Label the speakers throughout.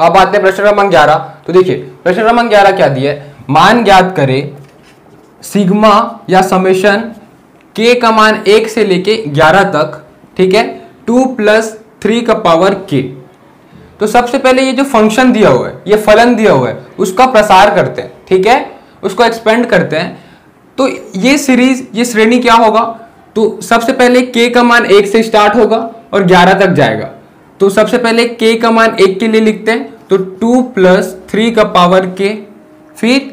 Speaker 1: अब आते हैं प्रश्न क्रमांक 11। तो देखिए प्रश्न क्रमांक 11 क्या दिया है, मान ज्ञात करें सिग्मा या समेशन k का मान 1 से लेके 11 तक, ठीक है, 2 + 3 का पावर k। तो सबसे पहले ये जो फंक्शन दिया हुआ है, ये फलन दिया हुआ है, उसका प्रसार करते हैं, ठीक है, उसको एक्सपेंड करते हैं। तो ये सीरीज, ये श्रेणी क्या होगा, तो सबसे पहले k का मान 1 से स्टार्ट होगा और 11 तक जाएगा। तो सबसे पहले k का मान 1 के लिए लिखते हैं, तो 2 + 3 का पावर k, फिर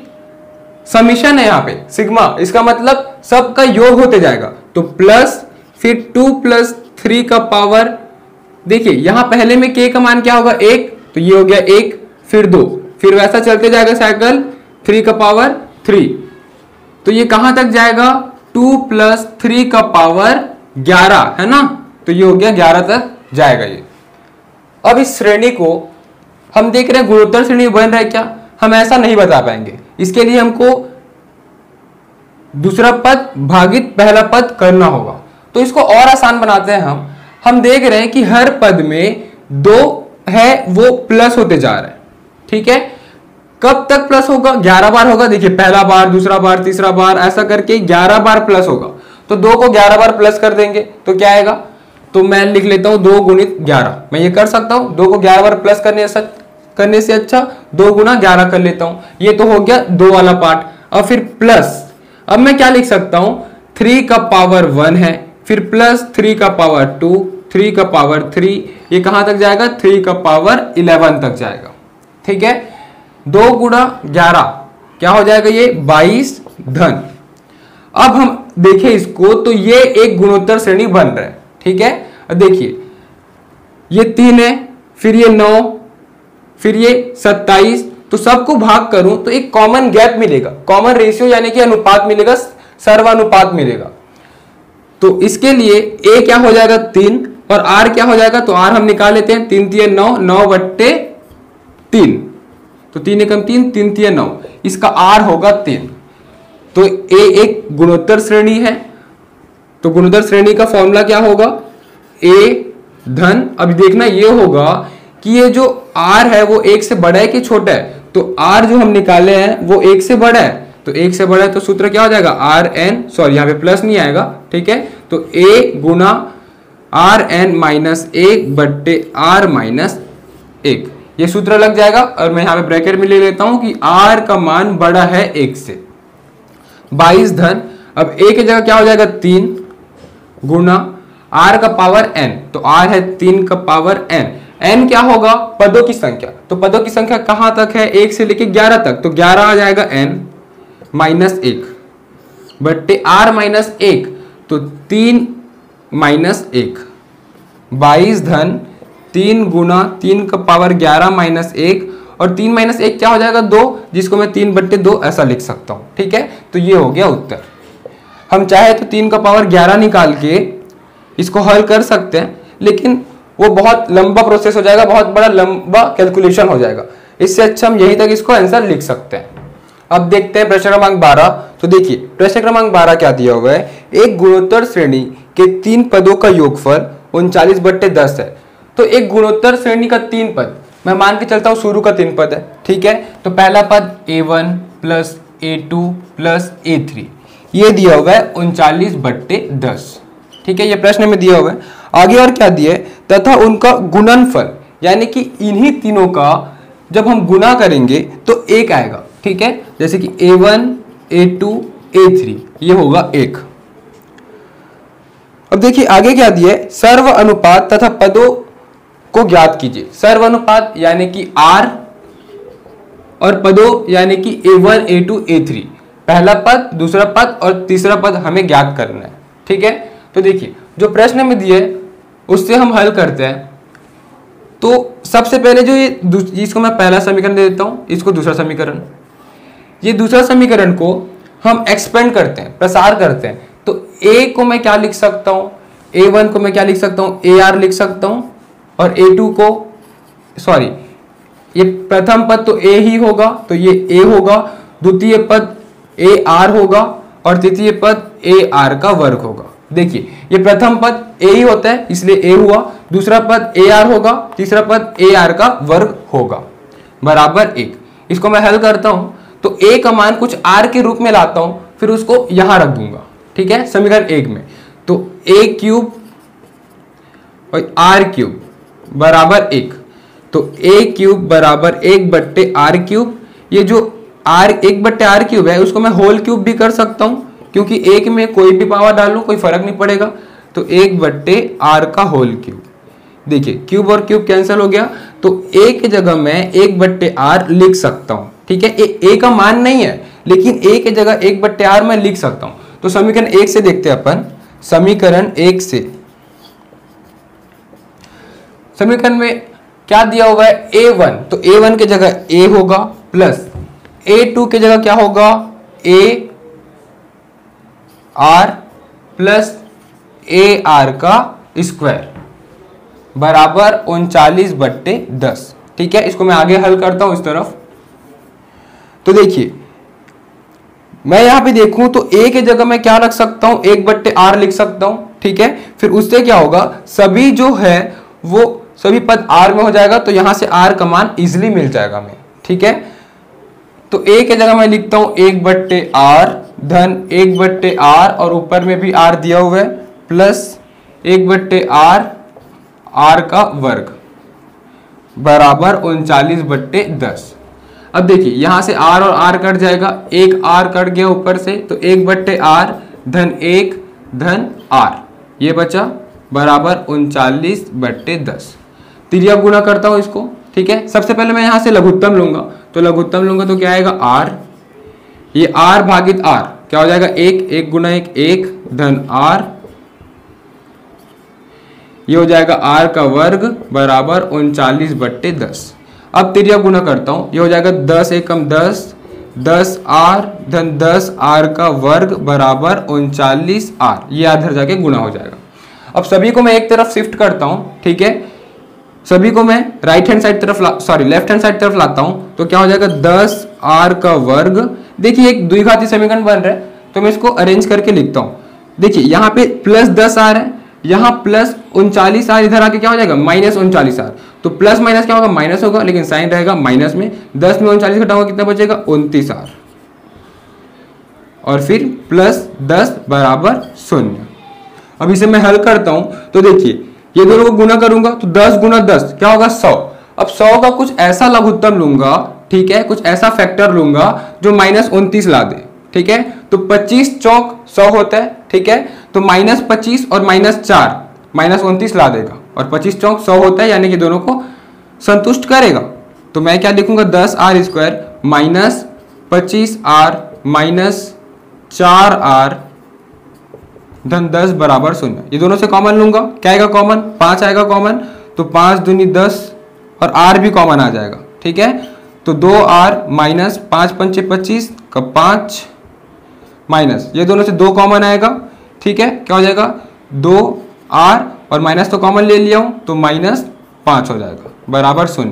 Speaker 1: समीशन है यहाँ पे सिग्मा, इसका मतलब सबका योग होते जाएगा, तो प्लस फिर 2 + 3 का पावर, देखिए यहां पहले में k का मान क्या होगा 1, तो ये हो गया 1, फिर 2, फिर वैसा चलते जाएगा साइकिल 3 का पावर 3, तो ये कहां तक जाएगा 2 + 3 का पावर 11, है ना, तो ये हो गया 11 तक जाएगा ये। अब इस श्रेणी को हम देख रहे हैं गुणोत्तर श्रेणी बन रहा है क्या, हम ऐसा नहीं बता पाएंगे, इसके लिए हमको दूसरा पद भागित पहला पद करना होगा। तो इसको और आसान बनाते हैं हम देख रहे हैं कि हर पद में 2 है वो प्लस होते जा रहे हैं, ठीक है, कब तक प्लस होगा, 11 बार होगा, देखिए पहला बार, दूसरा बार, तीसरा बार, ऐसा करके 11 बार प्लस होगा। तो 2 को 11 बार प्लस कर देंगे तो क्या आएगा, तो मैं लिख लेता हूं 2 × 11, मैं ये कर सकता हूं, 2 को 11 बार प्लस करने से अच्छा 2 × 11 कर लेता हूं, ये तो हो गया 2 वाला पार्ट। अब फिर प्लस, अब मैं क्या लिख सकता हूं, 3 का पावर 1 है, फिर प्लस 3 का पावर 2, 3 का पावर 3, ये कहां तक जाएगा 3 का पावर 11 तक जाएगा, ठीक है। 2 × 11 क्या हो जाएगा, ये 22 धन। अब हम देखें इसको, तो ये एक गुणोत्तर श्रेणी बन रहा है, ठीक है। अब देखिए ये 3 है, फिर ये 9, फिर ये 27, तो सबको भाग करूं तो एक कॉमन गैप मिलेगा, कॉमन रेशियो यानी कि अनुपात मिलेगा, सर्वानुपात मिलेगा। तो इसके लिए a क्या हो जाएगा 3 और r क्या हो जाएगा, तो r हम निकाल लेते हैं, 3 × 9, 9/3, तो 3 × 3, 3 × 9, इसका r होगा 3। तो a एक गुणोत्तर श्रेणी है, तो गुणोत्तर श्रेणी का फॉर्मूला क्या होगा, a धन, अब देखना ये होगा कि ये जो r है वो 1 से बड़ा है कि छोटा है, तो r जो हम निकाले हैं वो 1 से बड़ा है, तो 1 से बड़ा है तो सूत्र क्या हो जाएगा Rn, सॉरी यहाँ पे प्लस नहीं आएगा, ठीक है, तो a × Rn - 1/r - 1, ये सूत्र लग जाएगा। और मैं यहाँ पे ब्रैकेट में ले लेता हूं कि r का मान बड़ा है 1 से, 22 धन, अब a की जगह क्या हो जाएगा 3 गुना r का पावर n, तो r है 3 का पावर n, n क्या होगा पदों की संख्या, तो पदों की संख्या कहां तक है 1 से लेके 11 तक, तो 11 आ जाएगा n - 1 बट्टे r - 1, तो 3 - 1, 22 धन 3 गुना 3 का पावर 11 - 1, और 3 - 1 क्या हो जाएगा 2, जिसको मैं 3/2 ऐसा लिख सकता हूं, ठीक है। तो ये हो गया उत्तर। हम चाहे तो 3 का पावर 11 निकाल के इसको हल कर सकते हैं, लेकिन वो बहुत लंबा प्रोसेस हो जाएगा, बहुत बड़ा लंबा कैलकुलेशन हो जाएगा, इससे अच्छा हम यहीं तक इसको आंसर लिख सकते हैं। अब देखते हैं प्रश्न क्रमांक 12। तो देखिए प्रश्न क्रमांक 12 क्या दिया हुआ है, एक गुणोत्तर श्रेणी के 3 पदों का योगफल 39/10 है। तो एक गुणोत्तर श्रेणी का 3 पद, मैं मान के चलता हूं शुरू का 3 पद है, ठीक है, तो पहला पद a1 + a2 + a3, ये दिया हुआ है 39/10, ठीक है, ये प्रश्न में दिया हुआ है। आगे और क्या दिया है, तथा उनका गुणनफल, यानी कि इन्हीं तीनों का जब हम गुना करेंगे तो 1 आएगा, ठीक है, जैसे कि a1 a2 a3, ये होगा 1। अब देखिए आगे क्या दिया है, सर्व अनुपात तथा पदों को ज्ञात कीजिए। सर्व अनुपात यानी कि r और पदों यानी कि a1 a2 a3, पहला पद, दूसरा पद और तीसरा पद हमें ज्ञात करना है, ठीक है। तो देखिए जो प्रश्न में दिए उससे हम हल करते हैं। तो सबसे पहले जो ये जिसको मैं पहला समीकरण दे देता हूं, इसको दूसरा समीकरण, ये दूसरा समीकरण को हम एक्सपेंड करते हैं, प्रसार करते हैं। तो a को मैं क्या लिख सकता हूं, a1 को मैं क्या लिख सकता हूं ar लिख सकता हूं, और a2 को, सॉरी ये प्रथम पद तो a ही होगा, तो ये a होगा, द्वितीय पद ar होगा और तृतीय पद ar का वर्ग होगा। देखिए ये प्रथम पद a ही होता है इसलिए a हुआ, दूसरा पद ए आर होगा, तीसरा पद ए आर का वर्ग होगा बराबर 1। इसको मैं हल करता हूं तो ए का मान कुछ आर के रूप में लाता हूं, फिर उसको यहां रख दूंगा, ठीक है, समीकरण 1 में। तो ए क्यूब और आर क्यूब बराबर 1, तो ए क्यूब बराबर 1 बट्टे आर क्यूब। ये जो आर 1 बट्टे आर क्यूब है उसको मैं होल क्यूब भी कर सकता हूं, क्योंकि 1 में कोई भी पावर डालूं कोई फर्क नहीं पड़ेगा। तो 1 बट्टे आर का होल क्यूब। देखिए क्यूब और क्यूब कैंसिल हो गया, तो ए की जगह मैं 1 बट्टे आर लिख सकता हूं, ठीक है। ए का मान नहीं है, लेकिन ए की जगह 1 बट्टे आर मैं लिख सकता हूं। तो समीकरण 1 से देखते हैं अपन। समीकरण 1 से, समीकरण में क्या दिया हुआ है, a1, तो a1 की जगह a होगा प्लस a2 की जगह क्या होगा, a r plus a r का स्क्वायर बराबर 39 बट्टे 10, ठीक है। इसको मैं आगे हल करता हूं इस तरफ। तो देखिए मैं यहां पे देखूं तो a की जगह मैं क्या रख सकता हूं, 1 बट्टे आर लिख सकता हूं, ठीक है। फिर उससे क्या होगा, सभी जो है वो सभी पद r में हो जाएगा, तो यहां से r का मान इजिली मिल जाएगा हमें, ठीक है। तो a की जगह मैं लिखता हूं 1 बट्टे आर धन 1 बट्टे आर, और ऊपर में भी r दिया हुआ है, प्लस 1 बट्टे आर का वर्ग बराबर 39 बट्टे 10। अब देखिए यहां से r और r कट जाएगा, एक r कट गया ऊपर से, तो 1 बट्टे आर धन 1 धन r, ये बचा बराबर 39 बट्टे 10। तिर्यक गुणा करता हूं इसको, ठीक है। सबसे पहले मैं यहां से लघुत्तम लूंगा, तो लघुत्तम लूंगा तो क्या आएगा, r, ये r भागित r क्या हो जाएगा, 1 गुणा 1 धन r, ये हो जाएगा r का वर्ग बराबर 39 बट्टे 10। अब तिर्यक गुणा करता हूं, ये हो जाएगा 10 एकम 10, 10r धन 10r का वर्ग बराबर 39r, ये आधर जाके गुणा हो जाएगा। अब सभी को मैं एक तरफ शिफ्ट करता हूं, ठीक है, सभी को मैं राइट हैंड साइड तरफ लेफ्ट हैंड साइड तरफ लाता हूं, तो क्या हो जाएगा 10r का वर्ग। देखिए एक द्विघाती समीकरण बन रहा है, तो मैं इसको अरेंज करके लिखता हूं। देखिए यहाँ पे प्लस 10r है, यहाँ प्लस 39r, इधर आके क्या हो जाएगा माइनस 39r, तो प्लस माइनस क्या होगा, माइनस होगा, लेकिन साइन रहेगा माइनस में। 10 में 39 घटाऊंगा कितना बचेगा, 29r, और फिर प्लस 10 बराबर 0। अब इसे मैं हल करता हूं, तो देखिए ये दोनों को गुणा करूंगा तो 10 गुणा 10 क्या होगा, 100। अब 100 का कुछ ऐसा लघुत्तम लूंगा, ठीक है, कुछ ऐसा फैक्टर लूंगा जो माइनस 29 ला दे, ठीक है। तो 25 चौक 100 होता है, ठीक है, तो माइनस 25 और माइनस 4 माइनस 29 ला देगा, और 25 चौक 100 होता है, यानी कि दोनों को संतुष्ट करेगा। तो मैं क्या लिखूंगा, 10r square minus 25r minus 4r धन 10 बराबर 0। ये दोनों से कॉमन लूंगा, क्या आएगा कॉमन, 5 आएगा कॉमन, तो 5 दूनी 10 और r भी कॉमन आ जाएगा, ठीक है। तो 2r माइनस 5 पंचे 25 का 5 माइनस, ये दोनों से 2 कॉमन आएगा, ठीक है, क्या हो जाएगा 2r, और माइनस तो कॉमन ले लिया हूं, तो माइनस 5 हो जाएगा बराबर 0।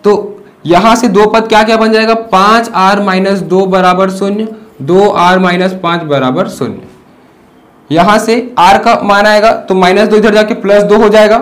Speaker 1: तो यहां से 2 पद क्या क्या बन जाएगा, 5r माइनस 2 बराबर 0, 2r माइनस 5 बराबर 0। यहां से r का मान आएगा तो माइनस 2 इधर जाके प्लस 2 हो जाएगा,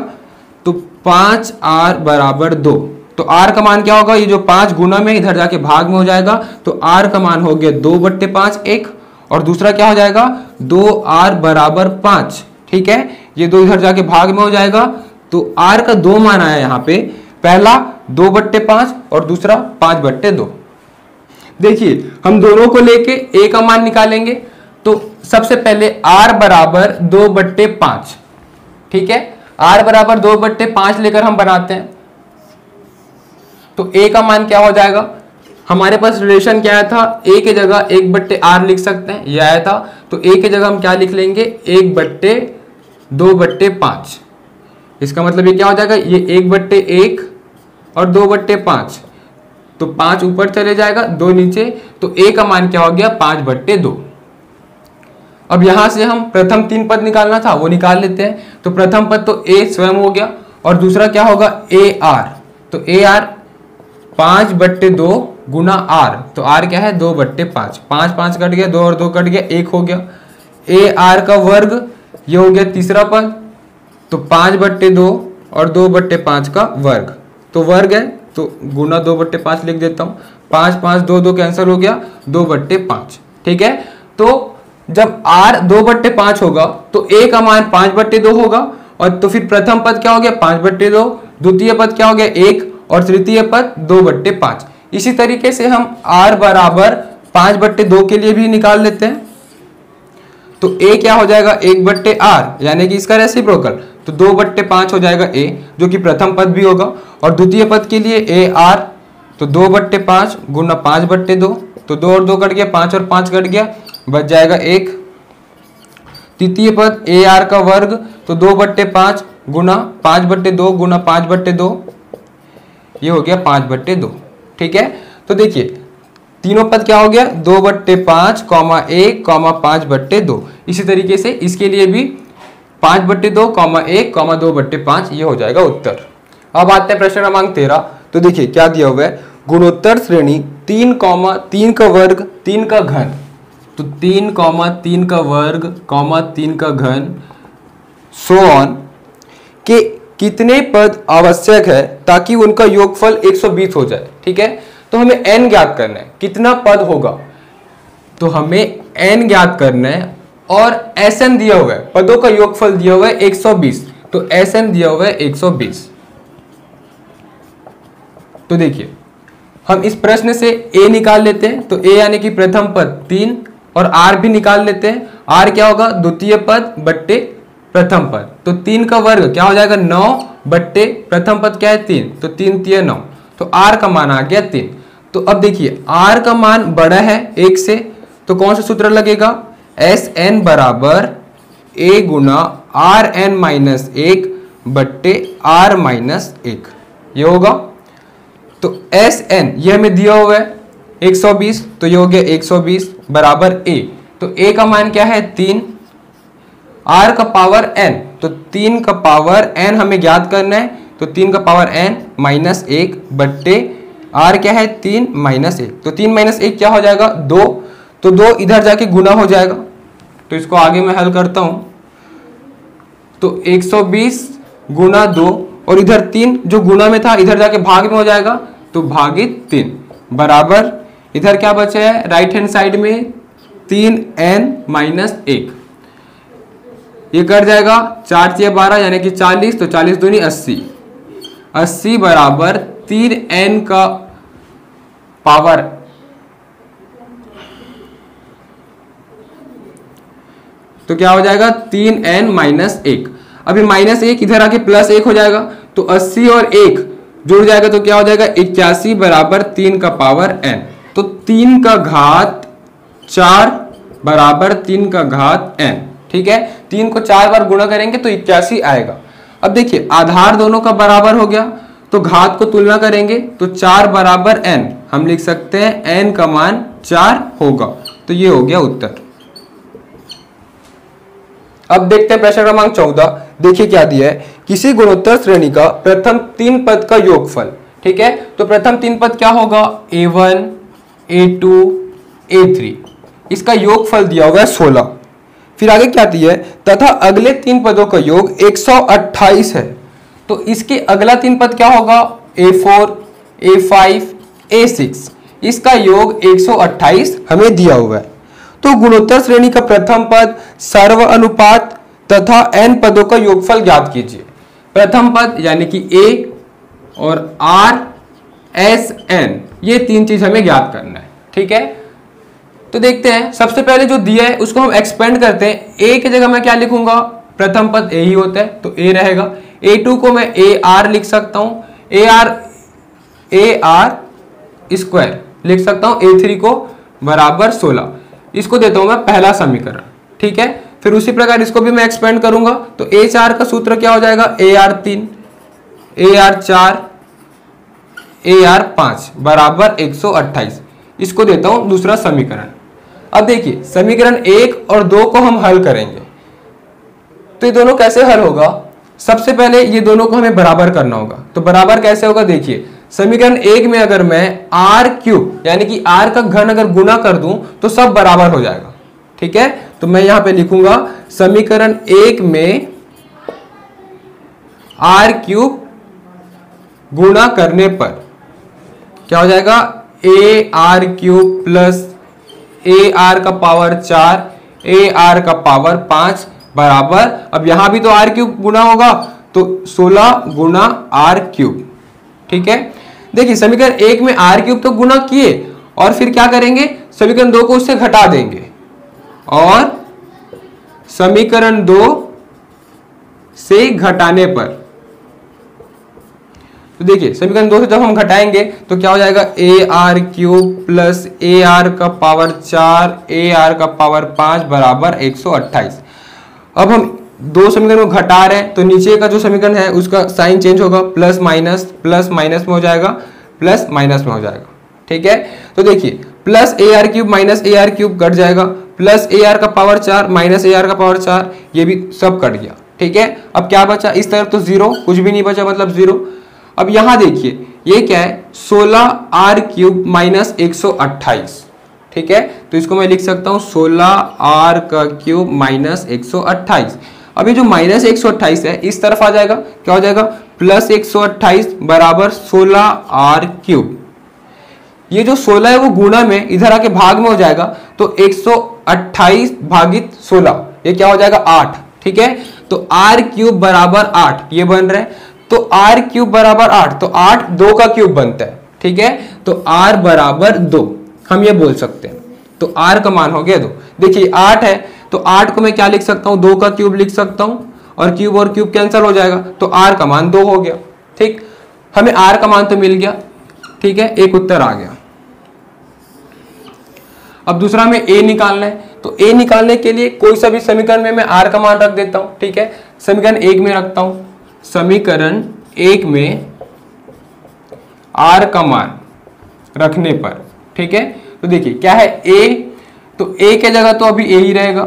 Speaker 1: तो 5r बराबर 2। तो r का मान क्या होगा, ये जो 5 गुना में इधर जाके भाग में हो जाएगा, तो r का मान हो गया 2 बट्टे 5 1, और दूसरा क्या हो जाएगा 2r बराबर 5, ठीक है, ये 2 इधर जाके भाग में हो जाएगा। तो r का 2 मान आया यहाँ पे, पहला 2 बट्टे 5 और दूसरा 5 बट्टे 2। देखिए हम दोनों को लेके a का मान निकालेंगे, तो सबसे पहले r बराबर 2 बट्टे 5, ठीक है, r बराबर 2 बट्टे 5 लेकर हम बनाते हैं, तो a का मान क्या हो जाएगा, हमारे पास रिलेशन क्या आया था, a की जगह 1 बट्टे r लिख सकते हैं, ये आया था, तो a की जगह हम क्या लिख लेंगे 1 बट्टे 2 बट्टे 5। इसका मतलब ये क्या हो जाएगा, ये 1 बट्टे 1 और 2 बट्टे 5, तो 5 ऊपर चले जाएगा, 2 नीचे, तो a का मान क्या हो गया 5 बट्टे 2। अब यहां से हम प्रथम 3 पद निकालना था, वो निकाल लेते हैं। तो प्रथम पद तो a स्वयं हो गया, और दूसरा क्या होगा ar, तो ar 5 बट्टे 2 गुना r, तो r क्या है 2 बट्टे 5, 5 5 कट गया, 2 और 2 कट गया, 1 हो गया। ar का वर्ग, ये हो गया तीसरा पद, तो 5 बट्टे 2 और 2/5 का वर्ग, तो वर्ग है तो गुना 2/5 लिख देता हूँ। 5 5 2 2 कैंसिल हो गया, 2/5। ठीक है, तो जब r 2/5 होगा तो a का मान 5/2 होगा, और तो फिर प्रथम पद क्या हो गया 5/2, द्वितीय पद क्या हो गया 1 और तृतीय पद 2/5। इसी तरीके से हम r बराबर 5/2 के लिए भी निकाल लेते हैं। तो a क्या हो जाएगा 1/r, यानी कि इसका रेसिप्रोकल, तो 2/5 हो जाएगा a, जो कि प्रथम पद भी होगा। और द्वितीय पद के लिए ar, तो 2/5 गुना 5/2, तो 2 और 2 कट गया, 5 और 5 कट गया, बच जाएगा 1। तृतीय पद ar का वर्ग, तो 2/5 गुना 5/2 गुना 5/2, ये हो गया 5/2। ठीक है, तो देखिए तीनों पद क्या हो गया 2/5, 1, 5/2। इसी तरीके से इसके लिए भी 5/2, 1, 2/5, ये हो जाएगा उत्तर। अब आते हैं प्रश्न क्रमांक 13। तो देखिए क्या दिया हुआ है, गुणोत्तर श्रेणी 3, 3 का वर्ग 3 का घन, तो 3, 3 का वर्ग, 3 का घन, सो ऑन के कितने पद आवश्यक है ताकि उनका योगफल 120 हो जाए। ठीक है, तो हमें n ज्ञात करना है, कितना पद होगा, तो हमें n ज्ञात करना है और Sn दिया हुआ है, पदों का योगफल दिया हुआ है 120, तो Sn दिया हुआ है 120। तो देखिए हम इस प्रश्न से a निकाल लेते हैं, तो a यानी कि प्रथम पद 3, और r भी निकाल लेते हैं। r क्या होगा द्वितीय पद बट्टे प्रथम पद, तो 3 का वर्ग क्या हो जाएगा 9 बट्टे प्रथम पद क्या है 3, तो 3 3 9, तो r का मान आ गया 3। तो अब देखिए r का मान बड़ा है 1 से, तो कौन सा सूत्र लगेगा, Sn बराबर a गुना Rn-1 बट्टे r-1, ये होगा। तो Sn ये हमें दिया हुआ है 120, तो ये हो गया 120 बराबर a, तो a का मान क्या है 3, r का पावर n, तो 3 का पावर n हमें ज्ञात करना है, तो 3 का पावर n -1 बट्टे r क्या है 3 -1, तो 3 -1 क्या हो जाएगा 2, तो 2 इधर जाके गुना हो जाएगा, तो इसको आगे मैं हल करता हूं। तो 120 गुना 2 और इधर 3 जो गुना में था इधर जाके भाग में हो जाएगा, तो भागित 3 बराबर इधर क्या बचा है राइट हैंड साइड में 3n-1, ये कर जाएगा 4 × 12 यानी कि 40, तो 40 दूनी 80, 80 बराबर 3n का पावर, तो क्या हो जाएगा 3n-1। अभी -1 इधर आके +1 हो जाएगा, तो 80 और 1 जुड़ जाएगा, तो क्या हो जाएगा 81 बराबर 3 का पावर n, तो 3 का घात 4 बराबर 3 का घात n। ठीक है, 3 को 4 बार गुणा करेंगे तो 81 आएगा। अब देखिए आधार दोनों का बराबर हो गया, तो घात को तुलना करेंगे, तो 4 बराबर n, हम लिख सकते हैं n का मान 4 होगा, तो ये हो गया उत्तर। अब देखते हैं प्रश्न क्रमांक 14। देखिए क्या दिया है, किसी गुणोत्तर श्रेणी का प्रथम 3 पद का योगफल। ठीक है, तो प्रथम 3 पद क्या होगा a1 a2 a3, इसका योगफल दिया हुआ है 16। फिर आगे क्या दिया है, तथा अगले 3 पदों का योग 128 है, तो इसके अगला 3 पद क्या होगा a4 a5 a6, इसका योग 128 हमें दिया हुआ है। तो गुणोत्तर श्रेणी का प्रथम पद, सर्व अनुपात तथा n पदों का योगफल ज्ञात कीजिए। प्रथम पद यानी कि a और r s n, ये 3 चीज हमें ज्ञात करना है। ठीक है, तो देखते हैं सबसे पहले जो दिया है उसको हम एक्सपेंड करते हैं। a की जगह मैं क्या लिखूंगा, प्रथम पद a ही होता है तो a रहेगा। a2 को मैं ar लिख सकता हूं, ar स्क्वायर लिख सकता हूं, a3 को बराबर 16, इसको देता हूं मैं पहला समीकरण। ठीक है, फिर उसी प्रकार इसको भी मैं एक्सपेंड करूंगा, तो a4 का सूत्र क्या हो जाएगा ar3 ar4 ar5 बराबर 128, इसको देता हूं दूसरा समीकरण। अब देखिए समीकरण 1 और 2 को हम हल करेंगे, तो ये दोनों कैसे हल होगा, सबसे पहले ये दोनों को हमें बराबर करना होगा। तो बराबर कैसे होगा, देखिए समीकरण 1 में अगर मैं r³ यानी कि r का घन अगर गुना कर दूं तो सब बराबर हो जाएगा। ठीक है, तो मैं यहां पे लिखूंगा समीकरण 1 में आर क्यूब गुणा करने पर क्या हो जाएगा, A R cube plus A R का पावर 4 ए आर का पावर 5 बराबर, अब यहां भी तो आर क्यूब गुणा होगा तो 16 गुणा आर क्यूब। ठीक है, देखिए समीकरण 1 में आर क्यूब तो गुणा किए और फिर क्या करेंगे, समीकरण 2 को उससे घटा देंगे और समीकरण 2 से घटाने पर, तो देखिए समीकरण 2 से जब हम घटाएंगे तो क्या हो जाएगा, A R cube plus A R का पावर 4 ए आर का पावर 5 बराबर 128। अब हम दो समीकरण को घटा रहे हैं तो नीचे का जो समीकरण है उसका साइन चेंज होगा, प्लस माइनस में हो जाएगा, प्लस माइनस में हो जाएगा। ठीक है, तो देखिए plus A R cube minus A R cube cut जाएगा, प्लस ए आर का पावर 4 माइनस ए आर का पावर 4, ये भी सब कट गया। ठीक है, अब क्या बचा, इस तरफ तो जीरो, कुछ भी नहीं बचा मतलब जीरो। अब यहां देखिए ये क्या है, 16 आर क्यूब माइनस 128। ठीक है, तो इसको मैं लिख सकता हूं 16 आर का क्यूब माइनस 128। अब ये जो माइनस 128 है इस तरफ आ जाएगा, क्या हो जाएगा, प्लस 128 बराबर 16 आर क्यूब। ये जो 16 है वो गुणा में इधर आके भाग में हो जाएगा, तो 128 भागित 16 ये क्या हो जाएगा, 8। ठीक है, तो आर क्यूब बराबर 8 ये बन रहा है, तो आर क्यूब बराबर 8, तो 8 2 का क्यूब बनता है। ठीक है, तो आर बराबर 2 हम ये बोल सकते हैं, तो आर का मान हो गया 2। देखिए 8 है तो 8 को मैं क्या लिख सकता हूं, 2 का क्यूब लिख सकता हूं और क्यूब कैंसिल हो जाएगा, तो आर का मान 2 हो गया। ठीक, हमें आर का मान तो मिल गया। ठीक है, एक उत्तर आ गया। अब दूसरा में ए निकालना है, तो ए निकालने के लिए कोई सा भी समीकरण में मैं आर का मान रख देता हूं। ठीक है, समीकरण 1 में रखता हूं, समीकरण 1 में आर का मान रखने पर, ठीक है, तो देखिए क्या है, ए, तो ए के जगह तो अभी ए ही रहेगा,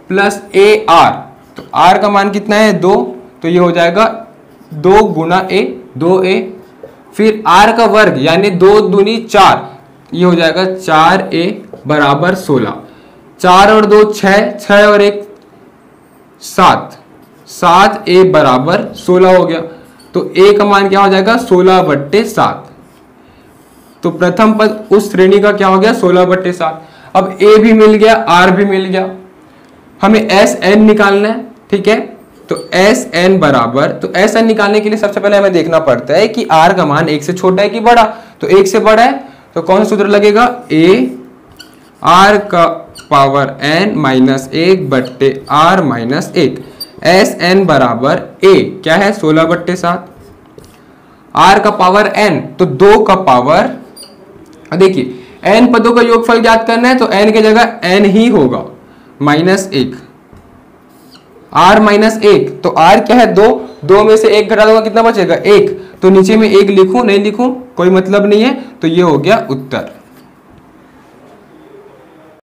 Speaker 1: प्लस ए आर, तो आर का मान कितना है 2, तो ये हो जाएगा 2 गुना ए, 2a, फिर आर का वर्ग यानी 2 दूनी 4, ये हो जाएगा 4a बराबर 16, 4 और 2 6, 6 और 1 7, 7a बराबर 16 हो गया, तो a का मान क्या हो जाएगा 16/7। तो प्रथम पद उस श्रेणी का क्या हो गया 16/7। अब a भी मिल गया, r भी मिल गया, हमें Sn निकालना है। ठीक है, तो Sn बराबर, तो Sn निकालने के लिए सबसे पहले हमें देखना पड़ता है कि r का मान 1 से छोटा है कि बड़ा, तो 1 से बड़ा है तो कौन सा सूत्र लगेगा, a r का power n minus 1/r minus 1। Sn बराबर a क्या है 16/7, r का पावर n तो 2 का पावर, देखिए n पदों का योगफल ज्ञात करना है तो n के जगह n ही होगा, -1, r माइनस 1, तो r क्या है 2, 2 में से 1 घटा दूंगा कितना बचेगा 1, तो नीचे में 1 लिखूं नहीं लिखूं कोई मतलब नहीं है, तो ये हो गया उत्तर।